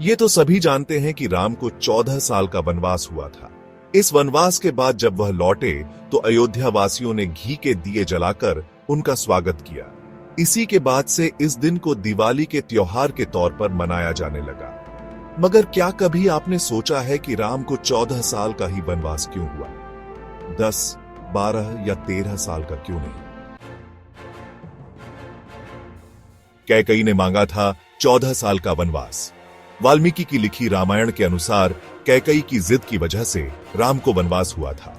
ये तो सभी जानते हैं कि राम को 14 साल का वनवास हुआ था। इस वनवास के बाद जब वह लौटे तो अयोध्या वासियों ने घी के दिए जलाकर उनका स्वागत किया। इसी के बाद से इस दिन को दिवाली के त्योहार के तौर पर मनाया जाने लगा। मगर क्या कभी आपने सोचा है कि राम को 14 साल का ही वनवास क्यों हुआ? 10, 12 या 13 साल का क्यों नहीं? कैकेयी ने मांगा था 14 साल का वनवास। वाल्मीकि की लिखी रामायण के अनुसार कैकेयी की जिद की वजह से राम को वनवास हुआ था।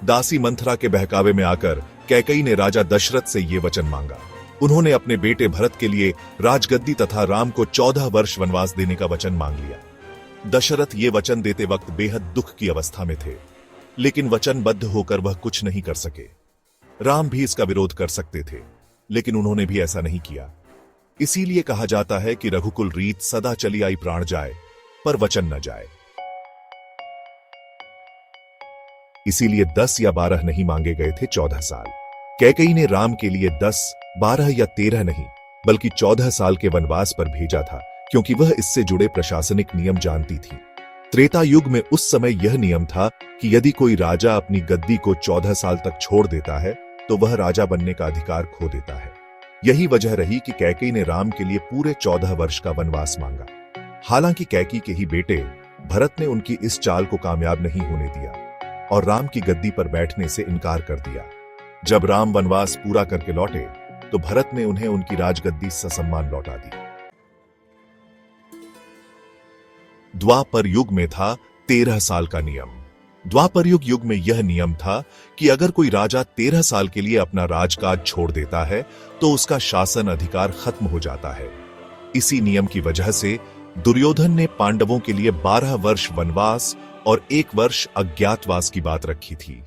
दासी मंथरा के बहकावे में आकर कैकेयी ने राजा दशरथ से ये वचन मांगा। उन्होंने अपने बेटे भरत के लिए राजगद्दी तथा राम को 14 वर्ष वनवास देने का वचन मांग लिया। दशरथ ये वचन देते वक्त बेहद दुख की अवस्था में थे, लेकिन वचनबद्ध होकर वह कुछ नहीं कर सके। राम भी इसका विरोध कर सकते थे, लेकिन उन्होंने भी ऐसा नहीं किया। इसीलिए कहा जाता है कि रघुकुल रीत सदा चली आई प्राण जाए, पर वचन न जाए। इसीलिए 10 या 12 नहीं मांगे गए थे 14 साल। कैकेयी ने राम के लिए 10, 12 या 13 नहीं बल्कि 14 साल के वनवास पर भेजा था, क्योंकि वह इससे जुड़े प्रशासनिक नियम जानती थी। त्रेता युग में उस समय यह नियम था कि यदि कोई राजा अपनी गद्दी को 14 साल तक छोड़ देता है तो वह राजा बनने का अधिकार खो देता है। यही वजह रही कि कैकेयी ने राम के लिए पूरे 14 वर्ष का वनवास मांगा। हालांकि कैकेयी के ही बेटे भरत ने उनकी इस चाल को कामयाब नहीं होने दिया और राम की गद्दी पर बैठने से इनकार कर दिया। जब राम वनवास पूरा करके लौटे तो भरत ने उन्हें उनकी राजगद्दी ससम्मान लौटा दी। द्वापर युग में था 13 साल का नियम। द्वापर युग में यह नियम था कि अगर कोई राजा 13 साल के लिए अपना राजकाज छोड़ देता है तो उसका शासन अधिकार खत्म हो जाता है। इसी नियम की वजह से दुर्योधन ने पांडवों के लिए 12 वर्ष वनवास और 1 वर्ष अज्ञातवास की बात रखी थी।